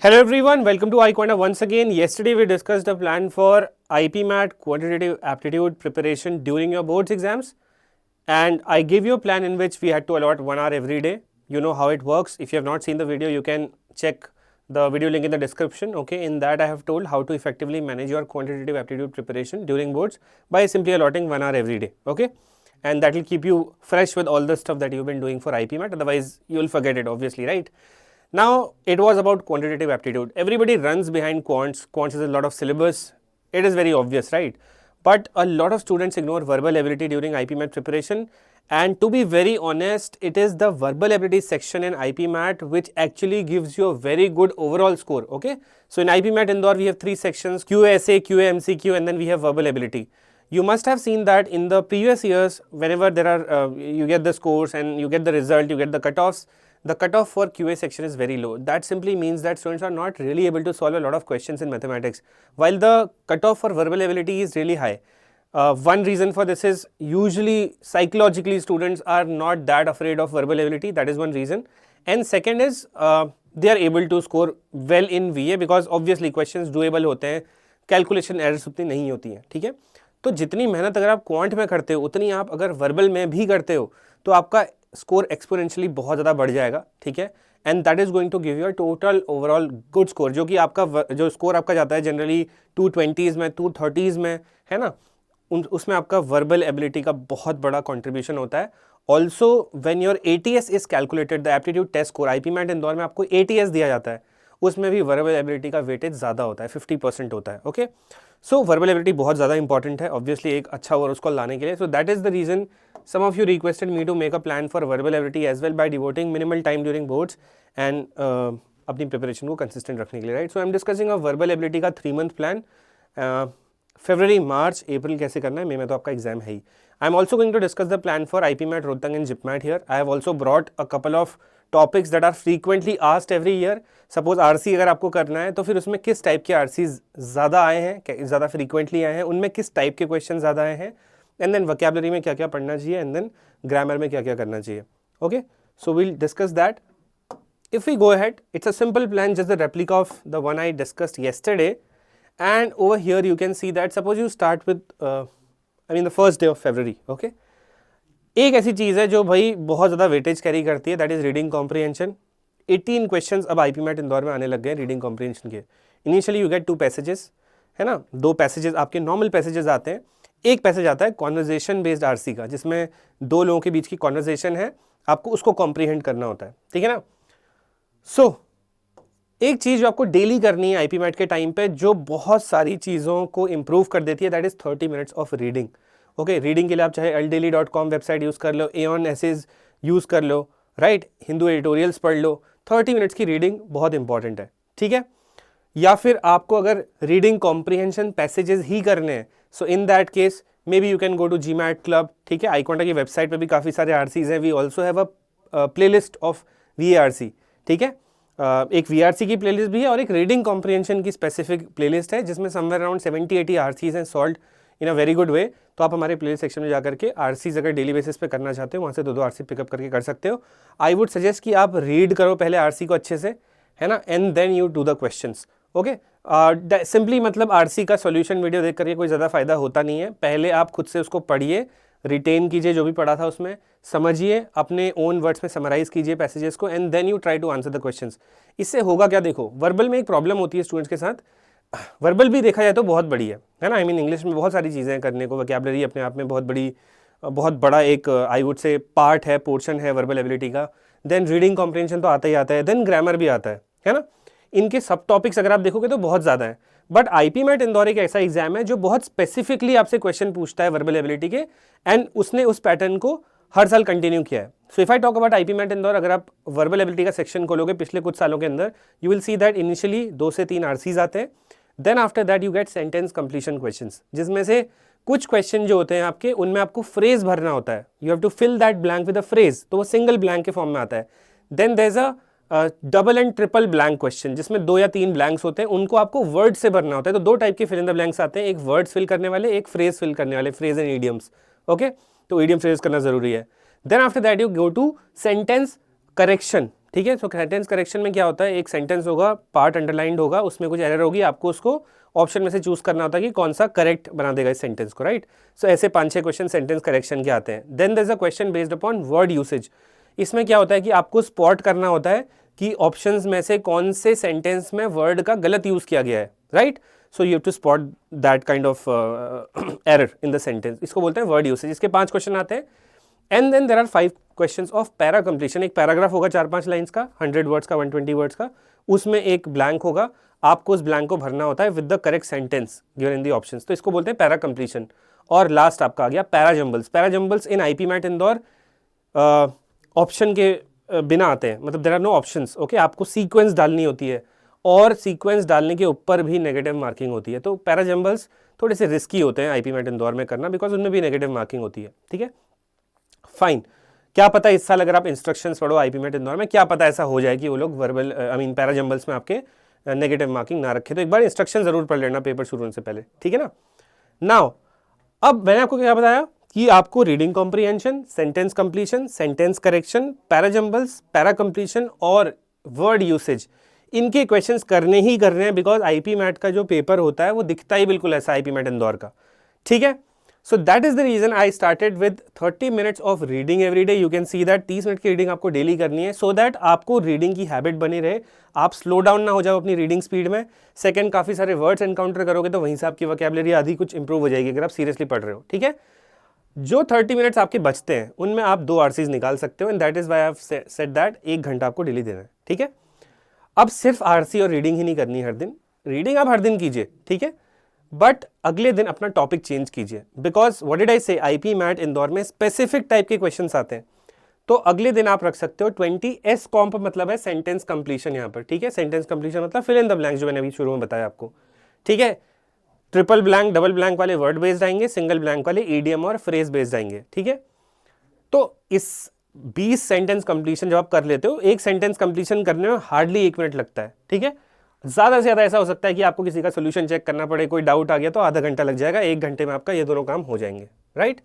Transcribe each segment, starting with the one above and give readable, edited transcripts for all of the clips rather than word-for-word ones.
Hello everyone, welcome to iQuanta once again. Yesterday we discussed a plan for IPMAT quantitative aptitude preparation during your boards exams, and I gave you a plan in which we had to allot 1 hour every day. You know how it works. If you have not seen the video, you can check the video link in the description. Okay, in that I have told how to effectively manage your quantitative aptitude preparation during boards by simply allotting 1 hour every day. Okay, and that will keep you fresh with all the stuff that you've been doing for IPMAT. Otherwise, you will forget it, obviously, right? Now, it was about quantitative aptitude. Everybody runs behind quants. Quants is a lot of syllabus. It is very obvious, right? But a lot of students ignore verbal ability during IPMAT preparation. And to be very honest, it is the verbal ability section in IPMAT which actually gives you a very good overall score. Okay. So, in IPMAT Indore, we have 3 sections: QA Essay, QA MCQ, and then we have verbal ability. You must have seen that in the previous years, whenever there are, you get the scores and you get the result, you get the cutoffs. The cutoff for QA section is very low. That simply means that students are not really able to solve a lot of questions in mathematics, while the cutoff for verbal ability is really high. One reason for this is usually psychologically students are not that afraid of verbal ability. That is one reason. And second is they are able to score well in VA because obviously questions doable होते हैं, calculation errors उतनी नहीं होती हैं. ठीक है, तो जितनी मेहनत अगर आप क्वांट में करते हो उतनी आप अगर वर्बल में भी करते हो तो आपका स्कोर एक्सपोनेंशियली बहुत ज़्यादा बढ़ जाएगा. ठीक है, and that is going to give you a total overall good score, जो कि आपका जो स्कोर आपका जाता है जनरली 220s में, 230s में, है ना, उसमें आपका वर्बल एबिलिटी का बहुत बड़ा कंट्रीब्यूशन होता है. Also when your ATS is calculated, the aptitude test score, IPMAT Indore में आपको ATS दिया जाता है, उसमें भी वर्बल एबिलिटी का वेटेज ज़्यादा होता है, 50% होता है. ओके, सो वर्बल एबिलिटी बहुत ज़्यादा इंपॉर्टेंट है ऑब्वियसली एक अच्छा ओवर स्कोर लाने के लिए. So that is the reason some of you requested me to make a plan for verbal ability as well by devoting minimal time during boards and अपनी preparation को consistent रखने के लिए, right. So I am discussing a verbal ability का 3 month plan. फरवरी, मार्च, अप्रैल कैसे करना है, में तो आपका एग्जाम है ही. I am also going to discuss the plan for IPMAT Rohtak and JIPMAT here. I have also brought a couple of topics that are frequently asked every year. Suppose RC अगर आपको करना है तो फिर उसमें किस टाइप के RCs ज़्यादा आए हैं, ज़्यादा फ्रीक्वेंटली आए हैं, उनमें किस टाइप के क्वेश्चन ज़्यादा आए हैं, एंड देन वोकैबुलरी में क्या क्या पढ़ना चाहिए, एंड देन ग्रामर में क्या क्या करना चाहिए. Okay, so we'll discuss that. If we go ahead, it's a simple plan, just the replica of the one I discussed yesterday. And over here you can see that suppose you start with the first day of February. Okay, एक ऐसी चीज़ है जो भाई बहुत ज़्यादा weightage carry करती है, that is reading comprehension. 18 questions अब IPMAT इंदौर में आने लग गए रीडिंग कॉम्प्रीहेंशन के. इनिशियली यू गेट 2 पैसेजेस, है ना, 2 पैसेजेस आपके नॉर्मल पैसेजेस आते हैं. एक पैसेज आता है कॉन्वर्जेशन बेस्ड RC का, जिसमें 2 लोगों के बीच की कॉन्वर्जेशन है, आपको उसको कॉम्प्रीहेंड करना होता है. ठीक है ना. सो एक चीज़ जो आपको डेली करनी है IPMAT के टाइम पे, जो बहुत सारी चीज़ों को इंप्रूव कर देती है, that is 30 minutes of reading. Okay, reading के लिए आप चाहे aldaily.com वेबसाइट यूज़ कर लो, Aeon Essays यूज़ कर लो, राइट, हिंदू एडिटोरियल्स पढ़ लो. 30 minutes की रीडिंग बहुत इंपॉर्टेंट है. ठीक है, या फिर आपको अगर रीडिंग कॉम्प्रीहेंशन पैसेजेस ही करने हैं, so in that case maybe you can go to GMAT club. ठीक है, iQuanta की वेबसाइट पे भी काफ़ी सारे RCs हैं. We also have a playlist of VARC. ठीक है, एक VRC की प्लेलिस्ट भी है और एक रीडिंग कॉम्प्रीहेंशन की स्पेसिफिक प्लेलिस्ट है, जिसमें समवेयर अराउंड 70-80 RCs हैं solve in a very good way. तो आप हमारे प्लेलिस्ट सेक्शन में जाकर के RCs अगर डेली बेसिस पे करना चाहते हो, वहाँ से 2-2 RC पिकअप करके कर सकते हो. आई वुड सजेस्ट कि आप रीड करो पहले RC को अच्छे से, है ना, and then you do the questions. Okay, simply मतलब RC का सॉल्यूशन वीडियो देख करके कोई ज़्यादा फायदा होता नहीं है. पहले आप खुद से उसको पढ़िए, रिटेन कीजिए जो भी पढ़ा था उसमें, समझिए, अपने ओन वर्ड्स में समराइज कीजिए पैसेजेस को, and then you try to answer the questions. इससे होगा क्या, देखो, वर्बल में एक प्रॉब्लम होती है स्टूडेंट्स के साथ. वर्बल भी देखा जाए तो बहुत बड़ी है ना. आई मीन इंग्लिश में बहुत सारी चीज़ें करने को, वोकैबुलरी अपने आप में बहुत बड़ा एक आई वुड से पार्ट है, पोर्शन है वर्बल एबिलिटी का. देन रीडिंग कॉम्प्रीहेंशन तो आता ही आता है, देन ग्रामर भी आता है ना. इनके सब टॉपिक्स अगर आप देखोगे तो बहुत ज़्यादा है. बट IPMAT इंदौर एक ऐसा एग्जाम है जो बहुत स्पेसिफिकली आपसे क्वेश्चन पूछता है वर्बल एबिलिटी के, एंड उसने उस पैटर्न को हर साल कंटिन्यू किया है. So if I talk about IPMAT Indore, अगर आप वर्बल एबिलिटी का सेक्शन खोलोगे पिछले कुछ सालों के अंदर, you will see that initially 2 से 3 RCs आते हैं. Then after that you get sentence completion questions, जिसमें से कुछ क्वेश्चन जो होते हैं आपके, उनमें आपको फ्रेज भरना होता है. You have to fill that blank with a phrase, तो वो सिंगल ब्लैंक के फॉर्म में आता है. Then there is a double and triple blank question, जिसमें 2 या 3 ब्लैंक्स होते हैं, उनको आपको वर्ड से भरना होता है. तो 2 टाइप के फिल इन द ब्लैंक्स आते हैं, एक वर्ड्स फिल करने वाले, एक फ्रेज फिल करने वाले, फ्रेज एंड ईडियम्स. ओके, तो ईडियम फ्रेज करना जरूरी है. Then after that you go to sentence correction. ठीक है। सो सेंटेंस करेक्शन में क्या होता है, एक सेंटेंस होगा, पार्ट अंडरलाइंड होगा, उसमें कुछ एरर होगी, आपको उसको ऑप्शन में से चूज करना होता है कि कौन सा करेक्ट बना देगा इस सेंटेंस को, राइट। सो ऐसे 5-6 क्वेश्चन सेंटेंस करेक्शन के आते हैं। Then there is a question based upon word usage. इसमें क्या होता है कि आपको स्पॉट करना होता है कि ऑप्शंस में से कौन से सेंटेंस में वर्ड का गलत यूज किया गया है, right. So you have to spot that kind of error in the sentence, इसको बोलते हैं वर्ड यूसेज। इसके 5 क्वेश्चन आते हैं। And then there are 5 questions of para completion. एक पैराग्राफ होगा 4-5 लाइंस का, 100 वर्ड्स का, 120 वर्ड्स का, उसमें एक ब्लैंक होगा, आपको उस ब्लैंक को भरना होता है with the correct sentence given in the options, तो इसको बोलते हैं पैरा कंप्लीशन। और लास्ट आपका आ गया parajumbles. Parajumbles in IPMAT Indore option के बिना आते हैं, मतलब there are no options, okay. आपको सीक्वेंस डालनी होती है और सीक्वेंस डालने के ऊपर भी नेगेटिव मार्किंग होती है। तो पैराजम्बल्स थोड़े से रिस्की होते हैं आईपी मैट इंदौर में करना, बिकॉज उनमें भी नेगेटिव मार्किंग होती है, ठीक है, फाइन। क्या पता इस साल अगर आप इंस्ट्रक्शंस पढ़ो आईपी मैट इंदौर में, क्या पता ऐसा हो जाए कि वो लोग वर्बल पैराजम्बल्स में आपके नेगेटिव मार्किंग ना रखे। तो एक बार इंस्ट्रक्शन जरूर पढ़ लेना पेपर शुरू होने से पहले, ठीक है ना। नाउ अब मैंने आपको क्या बताया कि आपको reading comprehension, sentence completion, sentence correction, parajumbles, para completion और वर्ड यूसेज, इनके क्वेश्चंस करने ही करने हैं, बिकॉज आईपी मैट का जो पेपर होता है वो दिखता ही बिल्कुल ऐसा आईपी मैट इंदौर का, ठीक है। So that is the reason I started with 30 minutes of reading every day. You can see that 30 minute की रीडिंग आपको डेली करनी है, सो दैट आपको रीडिंग की हैबिट बनी रहे, आप स्लो डाउन ना हो जाओ अपनी रीडिंग स्पीड में। सेकंड, काफी सारे वर्ड्स एनकाउंटर करोगे तो वहीं से आपकी वोकैबुलरी आधी कुछ इंप्रूव हो जाएगी अगर आप सीरियसली पढ़ रहे हो, ठीक है। जो 30 मिनट्स आपके बचते हैं उनमें आप 2 आरसीज निकाल सकते हो, and that is why I have said that 1 घंटा आपको डेली देना है, ठीक है। अब सिर्फ आरसी और रीडिंग ही नहीं करनी हर दिन, रीडिंग आप हर दिन कीजिए, ठीक है, बट अगले दिन अपना टॉपिक चेंज कीजिए, बिकॉज व्हाट डिड आई से, आईपी मैट इंदौर में स्पेसिफिक टाइप के क्वेश्चंस आते हैं। तो अगले दिन आप रख सकते हो 20 एस कॉम्प, मतलब है सेंटेंस कंप्लीशन यहाँ पर, ठीक है। सेंटेंस कंप्लीशन मतलब फिल इन द ब्लैंक्स, जो मैंने अभी शुरू में बताया आपको, ठीक है। ट्रिपल ब्लैंक, डबल ब्लैंक वाले वर्ड बेस्ड आएंगे, सिंगल ब्लैंक वाले ईडीएम और फ्रेज बेस्ड आएंगे, ठीक है। तो इस 20 सेंटेंस कंप्लीशन जब आप कर लेते हो, एक सेंटेंस कंप्लीशन करने में हार्डली 1 मिनट लगता है, ठीक है। ज्यादा से ज्यादा ऐसा हो सकता है कि आपको किसी का सोल्यूशन चेक करना पड़े, कोई डाउट आ गया तो आधा घंटा लग जाएगा, 1 घंटे में आपका ये दोनों काम हो जाएंगे, right.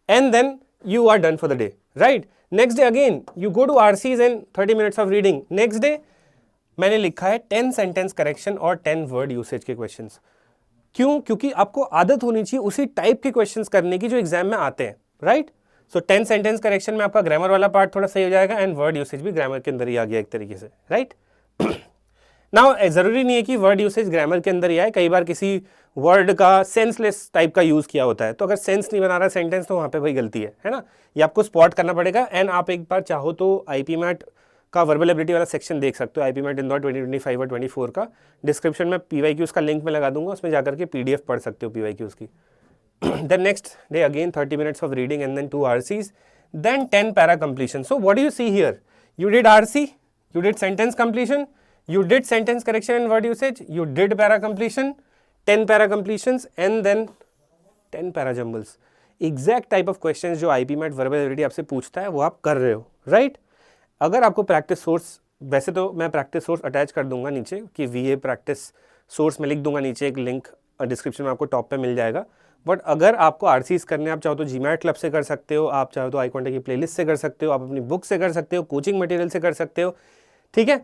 And then you are done for the day, right. Next day again you go to RCs and 30 minutes of reading. Next day मैंने लिखा है 10 सेंटेंस करेक्शन और 10 वर्ड यूसेज के क्वेश्चंस। क्यों? क्योंकि आपको आदत होनी चाहिए उसी टाइप के क्वेश्चंस करने की जो एग्जाम में आते हैं, राइट। सो 10 सेंटेंस करेक्शन में आपका ग्रामर वाला पार्ट थोड़ा सही हो जाएगा, एंड वर्ड यूसेज भी ग्रामर के अंदर ही आ गया एक तरीके से, राइट। नाउ जरूरी नहीं है कि वर्ड यूसेज ग्रामर के अंदर ही आए, कई बार किसी वर्ड का सेंसलेस टाइप का यूज किया होता है, तो अगर सेंस नहीं बना रहा सेंटेंस तो वहां पे वही गलती है ना, ये आपको स्पॉट करना पड़ेगा। एंड आप एक बार चाहो तो आईपी मैट का वर्बल एबिलिटी वाला सेक्शन देख सकते हो, आईपी मैट इंदौर 2025 और 24 का, डिस्क्रिप्शन में पीवाईक्यूज का लिंक में लगा दूंगा, उसमें जाकर के पीडीएफ पढ़ सकते हो पीवाईक्यूज की। Then next day again 30 minutes of reading and then 2 RCs, then 10 para completion. So what do you see here? You did RC, you did sentence completion, you did sentence correction and word usage, you did para completion, 10 para completions and then 10 para jumbles. Exact type of questions जो IP mat verbal ability आपसे पूछता है वो आप कर रहे हो, right? अगर आपको प्रैक्टिस सोर्स, वैसे तो मैं प्रैक्टिस सोर्स अटैच कर दूंगा नीचे कि VA प्रैक्टिस सोर्स में लिख दूंगा नीचे, एक लिंक डिस्क्रिप्शन में आपको टॉप पे मिल जाएगा। बट अगर आपको आरसीज करने, आप चाहो तो जीमैट क्लब से कर सकते हो, आप चाहो तो iContact की प्लेलिस्ट से कर सकते हो, आप अपनी बुक से कर सकते हो, कोचिंग मटेरियल से कर सकते हो, ठीक है।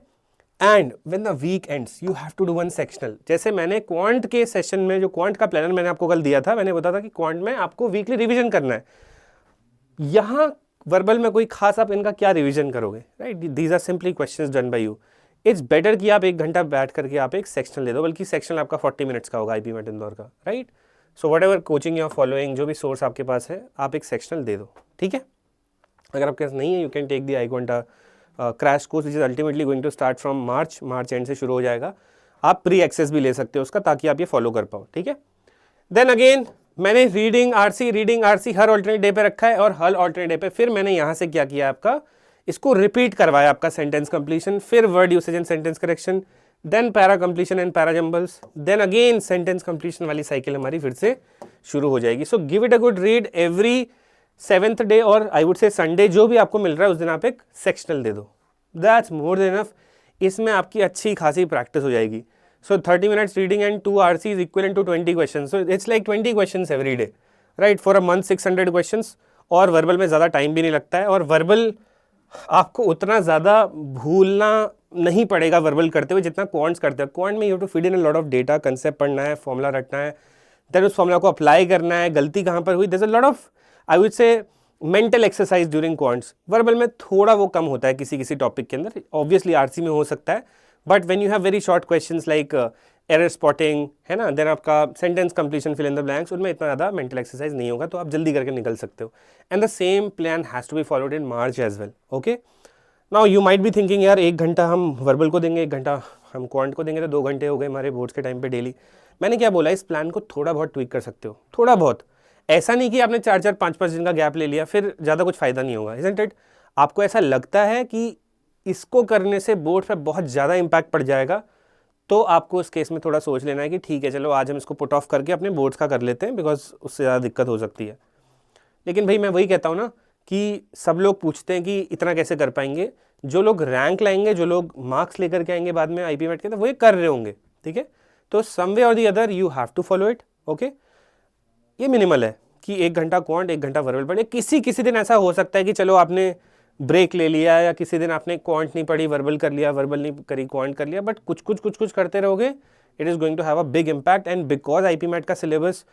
And when the week ends you have to do one sectional. जैसे मैंने क्वांट के सेशन में, जो क्वांट का प्लानर मैंने आपको कल दिया था, मैंने बताया था कि क्वांट में आपको वीकली रिविजन करना है। यहाँ वर्बल में कोई खास आप इनका क्या रिविजन करोगे, right. These are simply questions done by you. It's better कि आप 1 घंटा बैठ करके आप एक सेक्शनल ले दो, बल्कि सेक्शनल आपका 40 मिनट्स का होगा आईपी मैट इंदौर का, right. So whatever coaching you are following, जो भी सोर्स आपके पास है, आप एक सेक्शनल दे दो, ठीक है। अगर आपके पास नहीं है, you can take the iContact crash course which is ultimately going to start from March end से शुरू हो जाएगा। आप प्री एक्सेस भी ले सकते हो उसका, ताकि आप ये फॉलो कर पाओ, ठीक है। देन अगेन मैंने रीडिंग आरसी हर ऑल्टरनेट डे पे रखा है, और हर ऑल्टरनेट डे पे फिर मैंने यहाँ से क्या किया, आपका इसको रिपीट करवाया, आपका सेंटेंस कंप्लीशन, फिर word usage and sentence correction, then para completion and para jumbles, then again sentence completion वाली साइकिल हमारी फिर से शुरू हो जाएगी। So give it a good read every 7th day, और आई वुड से संडे, जो भी आपको मिल रहा है उस दिन आप एक सेक्शनल दे दो, दैट्स मोर देन इनफ। इसमें आपकी अच्छी खासी प्रैक्टिस हो जाएगी। So 30 minutes reading and 2 RCs equal to 20 question, so it's like 20 question every day, right, for a month 600 question. और वर्बल में ज़्यादा टाइम भी नहीं लगता है, और वर्बल आपको उतना ज़्यादा भूलना नहीं पड़ेगा वर्बल करते हुए जितना क्वांट्स करते हो। क्वांट में you have to feed in a lot of data, concept पढ़ना है, फॉर्मूला रटना है, देन उस फॉर्मूला को अप्लाई करना है, गलती कहाँ पर हुई, there is a lot of I would say mental exercise during quants. Verbal में थोड़ा वो कम होता है किसी किसी टॉपिक के अंदर, ऑब्वियसली आरसी में हो सकता है, but when you have very short questions like error spotting है ना, देन आपका sentence completion, fill in the blanks, उनमें इतना ज़्यादा मेंटल एक्सरसाइज नहीं होगा, तो आप जल्दी करके निकल सकते हो। And the same plan has to be followed in March as well. Okay, now you might be thinking यार 1 घंटा हम वर्बल को देंगे, 1 घंटा हम क्वांट को देंगे, तो 2 घंटे हो गए हमारे बोर्ड्स के टाइम पे डेली। मैंने क्या बोला, इस प्लान को थोड़ा बहुत ट्वीक कर सकते हो, थोड़ा बहुत, ऐसा नहीं कि आपने 4-4 5-5 दिन का गैप ले लिया फिर ज़्यादा कुछ फ़ायदा नहीं होगा। Isn't it? आपको ऐसा लगता है कि इसको करने से बोर्ड पर बहुत ज़्यादा इम्पैक्ट पड़ जाएगा, तो आपको इस केस में थोड़ा सोच लेना है कि ठीक है चलो आज हम इसको पुट ऑफ करके अपने बोर्ड्स का कर लेते हैं, बिकॉज उससे ज़्यादा दिक्कत हो सकती है। लेकिन भाई मैं वही कहता हूँ ना कि सब लोग पूछते हैं कि इतना कैसे कर पाएंगे। जो लोग रैंक लाएंगे, जो लोग मार्क्स लेकर के आएंगे बाद में आईपी मैट के, तो वो ये कर रहे होंगे, ठीक है। तो some way or the other you have to follow it. Okay, ये मिनिमल है कि 1 घंटा क्वांट, 1 घंटा वर्बल पढ़े। किसी दिन ऐसा हो सकता है कि चलो आपने ब्रेक ले लिया, या किसी दिन आपने क्वांट नहीं पढ़ी, वर्बल कर लिया, वर्बल नहीं करी क्वांट कर लिया, बट कुछ करते रहोगे, it is going to have a big impact. And because IPMAT का syllabus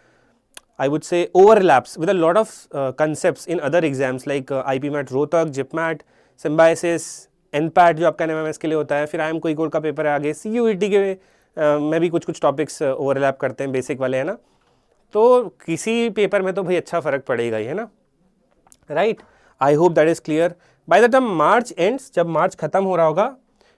I would say overlaps with a lot of concepts in other exams like IPMAT Rohtak, JIPMAT, Symbiosis, NPAT जो आपका MMS के लिए होता है, फिर IIM कोई code का पेपर है आगे, CUET के में भी कुछ टॉपिक्स ओवरलैप करते हैं, बेसिक वाले, है ना। तो किसी पेपर में तो भाई अच्छा फ़र्क पड़ेगा ही, है ना, right. I hope that is clear. By the time March ends, जब मार्च खत्म हो रहा होगा,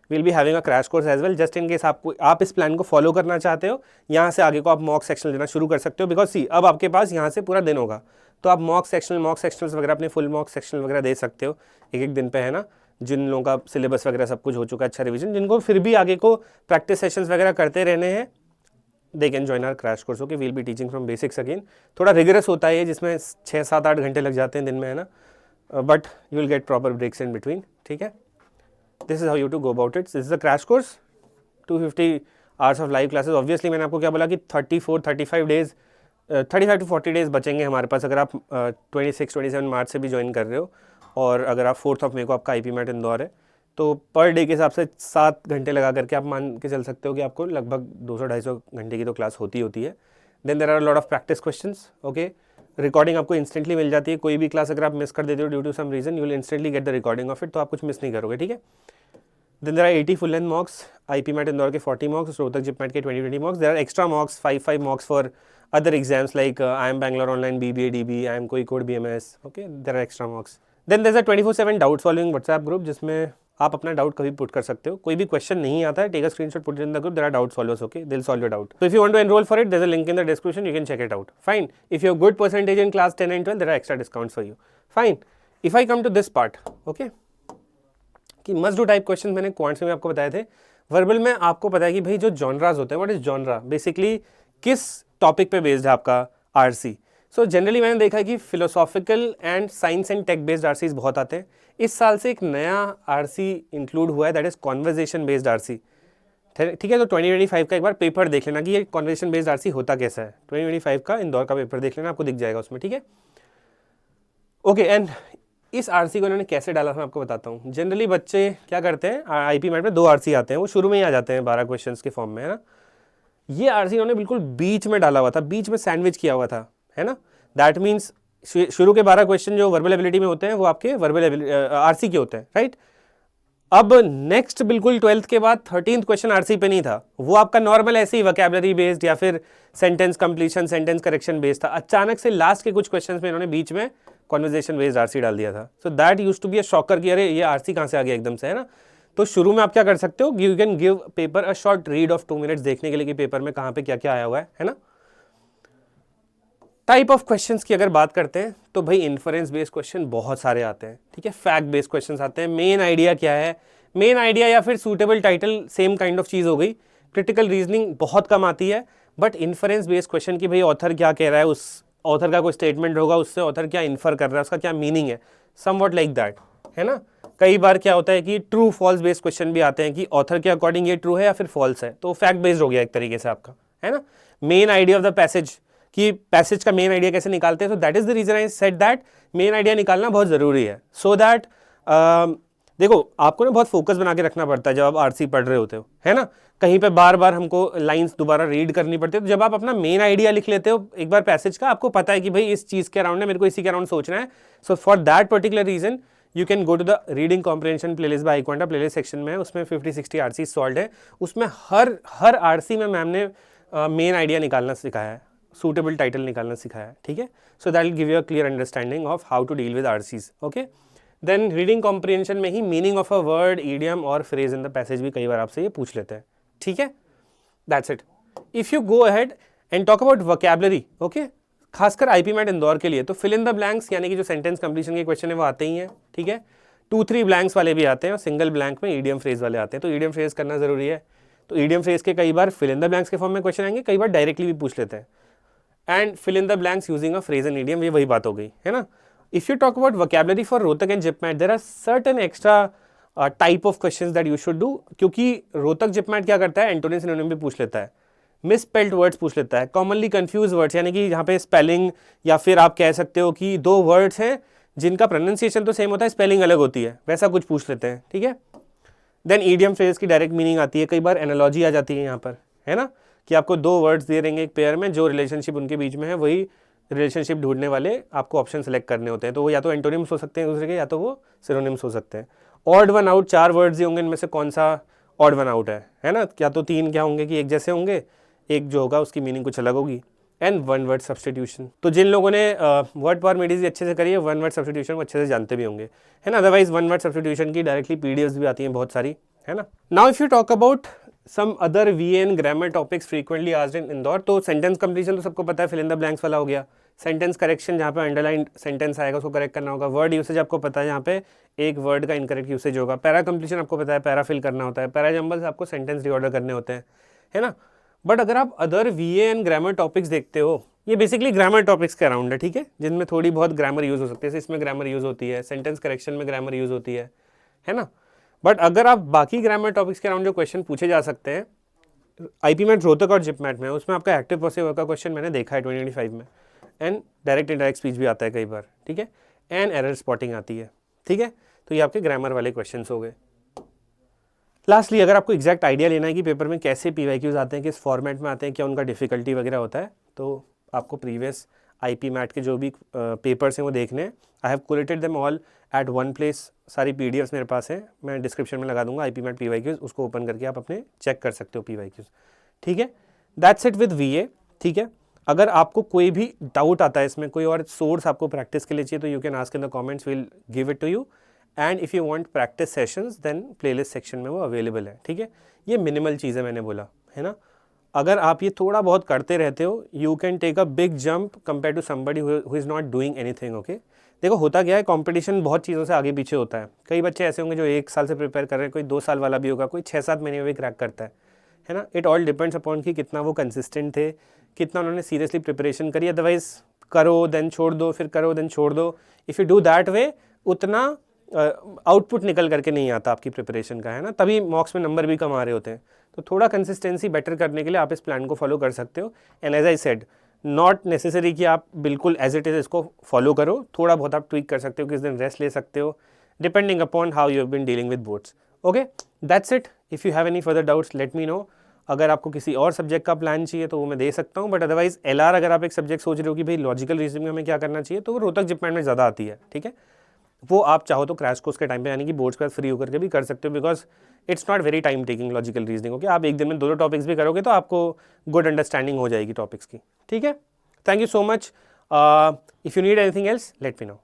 will be having a crash course as well, just in case आप इस प्लान को फॉलो करना चाहते हो। यहाँ से आगे को आप मॉक सेक्शन लेना शुरू कर सकते हो, बिकॉज सी अब आपके पास यहाँ से पूरा दिन होगा, तो आप मॉक सेक्शनल्स वगैरह, अपने फुल मॉक सेक्शन वगैरह दे सकते हो एक दिन पे, है ना। जिन लोगों का सिलेबस वगैरह सब कुछ हो चुका है, अच्छा रिविजन, जिनको फिर भी आगे को प्रैक्टिस सेशंस वगैरह करते रहने हैं, they can join our crash course. Okay, we'll be teaching from basics again. थोड़ा रिगरस होता है जिसमें 6-7-8 घंटे लग जाते हैं दिन में, है ना, but you will get proper breaks in between, ठीक है। This is how you to go about it. This is a crash course, 250 hours of live classes. Obviously मैंने आपको क्या बोला कि 34-35 डेज 35 to 40 डेज बचेंगे हमारे पास, अगर आप 26-27 मार्च से भी ज्वाइन कर रहे हो, और अगर आप 4 मई को आपका IPMAT इंदौर है, तो पर डे के हिसाब से 7 घंटे लगा करके आप मान के चल सकते हो कि आपको लगभग 200-250 घंटे की तो क्लास होती है। Then there are lot of practice questions. Okay, recording आपको इंस्टेंटली मिल जाती है, कोई भी क्लास अगर आप मिस कर देते हो due to some reason, you will instantly get the recording of it, तो आप कुछ मिस नहीं करोगे, ठीक है। Then there are 80 full length mocks, IPMAT Indore के 40 मॉक्स, रोहतक जिपमैट के 20 mocks. There are extra mocks 5 mocks for other exams like IIM Bangalore online, BBA DB, IIM Kozhikode BMS। Okay, there are extra mocks. Then there is a 24/7 doubt solving WhatsApp group, जिसमें आप अपना doubt कभी put कर सकते हो। कोई भी question नहीं आता है, take a screenshot, put it in the group, there are doubt solvers, okay, they will solve your doubt. So if you want to enrol for it, there is a link in the description, you can check it out. Fine, if you have good percentage in class 10 and 12, there are extra discounts for you. Fine, if I come to this part, okay, कि must do type question मैंने quants में आपको बताए थे। Verbal में आपको पता है कि भाई जो जॉनराज होते हैं, व्हाट इज जॉनरा, बेसिकली किस टॉपिक पे बेस्ड है आपका आरसी। सो जनरली मैंने देखा है कि philosophical and science and tech based RCs बहुत आते हैं। इस साल से एक नया आरसी इंक्लूड हुआ है, that is conversation based RC, ठीक है। तो 2025 का एक बार पेपर देख लेना कि ये कॉन्वर्जेशन बेस्ड आरसी होता कैसा है। 2025 का इंदौर का पेपर देख लेना, आपको दिख जाएगा उसमें, ठीक है। ओके, एंड इस आरसी को इन्होंने कैसे डाला मैं आपको बताता हूँ। जनरली बच्चे क्या करते हैं, IPMAT में 2 आरसी आते हैं, वो शुरू में ही आ जाते हैं 12 क्वेश्चंस के फॉर्म में, है ना। ये आरसी इन्होंने बिल्कुल बीच में डाला हुआ था, बीच में सैंडविच किया हुआ था, है ना। दैट मीन्स शुरू के 12 क्वेश्चन जो वर्बल एबिलिटी में होते हैं वो आपके वर्बल आरसी के होते हैं, राइट। अब नेक्स्ट बिल्कुल 12th के बाद 13th क्वेश्चन आरसी पे नहीं था, वो आपका नॉर्मल ऐसे ही वोकैबुलरी बेस्ड या फिर sentence completion, sentence correction based था। अचानक से लास्ट के कुछ क्वेश्चंस में इन्होंने बीच में कॉन्वर्जेशन बेस्ड आरसी डाल दिया था। So that used to be a shocker कि अरे ये आरसी कहाँ से आ गया एकदम से, है ना। तो शुरू में आप क्या कर सकते हो, you can give paper a short read of 2 minutes देखने के लिए कि पेपर में कहाँ पे क्या क्या आया हुआ है ना। टाइप ऑफ क्वेश्चंस की अगर बात करते हैं तो भाई इन्फरेंस बेस्ड क्वेश्चन बहुत सारे आते हैं, ठीक है। फैक्ट बेस्ड क्वेश्चंस आते हैं। मेन आइडिया क्या है, मेन आइडिया या फिर suitable title, same kind of चीज़ हो गई। क्रिटिकल रीजनिंग बहुत कम आती है, बट इन्फरेंस बेस्ड क्वेश्चन की भाई ऑथर क्या कह रहा है, उस ऑथर का कोई स्टेटमेंट होगा, उससे ऑथर क्या इन्फर कर रहा है, उसका क्या मीनिंग है, समवॉट लाइक दैट, है ना। कई बार क्या होता है कि ट्रू फॉल्स बेस्ड क्वेश्चन भी आते हैं कि ऑथर के अकॉर्डिंग ये ट्रू है या फिर फॉल्स है, तो फैक्ट बेस्ड हो गया एक तरीके से आपका, है ना। Main idea of the passage, कि पैसेज का मेन आइडिया कैसे निकालते हैं, so that is the reason I said that main idea निकालना बहुत ज़रूरी है, सो दैट देखो आपको ना बहुत फोकस बना के रखना पड़ता है जब आप आरसी पढ़ रहे होते हो, है ना, कहीं पे बार बार हमको लाइंस दोबारा रीड करनी पड़ती है। तो जब आप अपना मेन आइडिया लिख लेते हो एक बार पैसेज का, आपको पता है कि भाई इस चीज़ के अराउंड है, मेरे को इसी के अराउंड सोचना है। So for that particular reason you can go to the reading comprehension playlist by iQuanta. Playlist section में उसमें 50-60 आरसी सॉल्व है, उसमें हर आरसी में मैम ने मेन आइडिया निकालना सिखाया है, सूटेबल टाइटल निकालना सिखाया है, ठीक है। So that will give you a clear understanding of how to deal with RCs, okay. Then reading comprehension में ही meaning of a word, idiom और फ्रेज इन द पैसेज भी कई बार आपसे ये पूछ लेते हैं, ठीक है। That's it. If you go ahead and talk about vocabulary, okay, खासकर आईपी मैट इंदौर के लिए, तो फिल इन द ब्लैंक्स यानी कि जो सेंटेंस कंप्लीशन के क्वेश्चन है वो आते ही हैं, ठीक है। 2-3 ब्लैंक्स वाले भी आते हैं और सिंगल ब्लैंक में ईडियम फ्रेज वाले आते हैं, तो ईडियम फ्रेज करना जरूरी है। तो ईडियम फ्रेज के कई बार फिल इन द ब्लैंक्स के फॉर्म में क्वेश्चन आएंगे, कई बार डायरेक्टली भी पूछ लेते हैं। And fill in the blanks using a phrase and idiom, ये वही बात हो गई, है ना। If you talk about vocabulary for Rohtak and JIPMAT, there are certain extra type of questions that you should do, क्योंकि रोहतक जिपमैट क्या करता है, एंटोनिम सिनोनिम भी पूछ लेता है, मिसस्पेल्ड वर्ड्स पूछ लेता है, कॉमनली कंफ्यूज वर्ड्स, यानी कि यहाँ पे स्पेलिंग, या फिर आप कह सकते हो कि दो वर्ड्स हैं जिनका प्रोनाउंसिएशन तो सेम होता है, स्पेलिंग अलग होती है, वैसा कुछ पूछ लेते हैं, ठीक है। देन ईडियम फ्रेज की डायरेक्ट मीनिंग आती है, कई बार एनालॉजी आ जाती है यहाँ पर, है ना, कि आपको दो वर्ड्स दे देंगे एक पेयर में, जो रिलेशनशिप उनके बीच में है वही रिलेशनशिप ढूंढने वाले आपको ऑप्शन सेलेक्ट करने होते हैं। तो वो या तो एंटोनिम्स हो सकते हैं दूसरे के, या तो वो सिनोनिम्स हो सकते हैं। ऑड वन आउट, 4 वर्ड्स ही होंगे, इनमें से कौन सा ऑड वन आउट है ना, क्या तो 3 क्या होंगे कि एक जैसे होंगे, एक जो होगा उसकी मीनिंग कुछ अलग होगी। एंड वन वर्ड सब्सटीट्यूशन, तो जिन लोगों ने वर्ड पावर मेडिस अच्छे से करी है, वन वर्ड सब्सटीट्यूशन को अच्छे से जानते भी होंगे, है ना। अदरवाइज वन वर्ड सब्सटीट्यूशन की डायरेक्टली पीडीएफ्स भी आती हैं बहुत सारी, है ना। Now if you talk about some other VN grammar topics frequently asked in Indore, तो सेंटेंस कंप्लीशन तो सबको पता है, फिल इन द ब्लैंक्स वाला हो गया। सेंटेंस करेक्शन, जहाँ पे अंडरलाइन सेंटेंस आएगा उसको करेक्ट करना होगा। वर्ड यूसेज आपको पता है, यहाँ पे एक वर्ड का इनकरेक्ट यूसेज होगा। पैरा कंप्लीशन आपको पता है, पैरा फिल करना होता है। पैरा जंबल्स आपको सेंटेंस रीऑर्डर करने होते हैं, है ना। बट अगर आप अदर वीएन ग्रामर टॉपिक्स देखते हो, ये बेसिकली ग्रामर टॉपिक्स के अराउंड है, ठीक है, जिनमें थोड़ी बहुत ग्रामर यूज हो सकती है। इसमें ग्रामर यूज होती है, सेंटेंस करेक्शन में ग्रामर यूज होती है ना। बट अगर आप बाकी ग्रामर टॉपिक्स के अराउंड जो क्वेश्चन पूछे जा सकते हैं आईपी मैट रोहतक और जिपमैट में, उसमें आपका एक्टिव पॉसिव वर्ब का क्वेश्चन मैंने देखा है 2025 में, एंड डायरेक्ट इनडायरेक्ट स्पीच भी आता है कई बार, ठीक है, एंड एरर स्पॉटिंग आती है, ठीक है। तो ये आपके ग्रामर वाले क्वेश्चंस हो गए। लास्टली, अगर आपको एग्जैक्ट आइडिया लेना है कि पेपर में कैसे पीवाईक्यूज आते हैं, किस फॉर्मेट में आते हैं, क्या उनका डिफिकल्टी वगैरह होता है, तो आपको प्रीवियस आईपी मैट के जो भी पेपर्स हैं वो देखने हैं। I have collated them all at one place, सारी पीडीएफ्स मेरे पास हैं, मैं डिस्क्रिप्शन में लगा दूंगा, आईपी मैट पीवाईक्यूज, उसको ओपन करके आप अपने चेक कर सकते हो पीवाईक्यूज, ठीक है। दैट्स इट विद वीए, ठीक है। अगर आपको कोई भी डाउट आता है इसमें, कोई और सोर्स आपको प्रैक्टिस के लिए चाहिए, तो you can ask in the comments, will give it to you. And if you want practice sessions, then playlist section में वो अवेलेबल है, ठीक है। ये मिनिमल चीज़ है, मैंने बोला है ना। अगर आप ये थोड़ा बहुत करते रहते हो, you can take a big jump compare to somebody who is not doing anything, okay. देखो होता क्या है, कंपटीशन बहुत चीज़ों से आगे पीछे होता है। कई बच्चे ऐसे होंगे जो 1 साल से प्रिपेयर कर रहे हैं, कोई 2 साल वाला भी होगा, कोई 6-7 महीने में भी क्रैक करता है ना। इट ऑल डिपेंड्स अपॉन कि कितना वो कंसिस्टेंट थे, कितना उन्होंने सीरियसली प्रिपरेशन करी। अदरवाइज करो देन छोड़ दो, फिर करो देन छोड़ दो। If you do that way, उतना आउटपुट निकल करके नहीं आता आपकी प्रिपरेशन का, है ना, तभी मॉक्स में नंबर भी कम आ रहे होते हैं। तो थोड़ा कंसिस्टेंसी बेटर करने के लिए आप इस प्लान को फॉलो कर सकते हो। And as I said, not necessary कि आप बिल्कुल एज इट इज़ इसको फॉलो करो, थोड़ा बहुत आप ट्वीक कर सकते हो, किस दिन रेस्ट ले सकते हो, depending upon how you have been dealing with boards, okay. That's it. If you have any further doubts let me know. अगर आपको किसी और सब्जेक्ट का प्लान चाहिए तो वो मैं दे सकता हूँ, बट अदरवाइज एलआर अगर आप एक सब्जेक्ट सोच रहे हो कि भाई लॉजिकल रीजनिंग में हमें क्या करना चाहिए, तो वो रोहतक जिपमैट में ज़्यादा आती है, ठीक है। वो आप चाहो तो क्रैश कोर्स के टाइम पे, यानी कि बोर्ड्स के बाद फ्री होकर के भी कर सकते हो, because it's not very time taking logical reasoning, okay. आप एक दिन में 2 टॉपिक्स भी करोगे तो आपको गुड अंडरस्टैंडिंग हो जाएगी टॉपिक्स की, ठीक है। Thank you so much. If you need anything else let me no.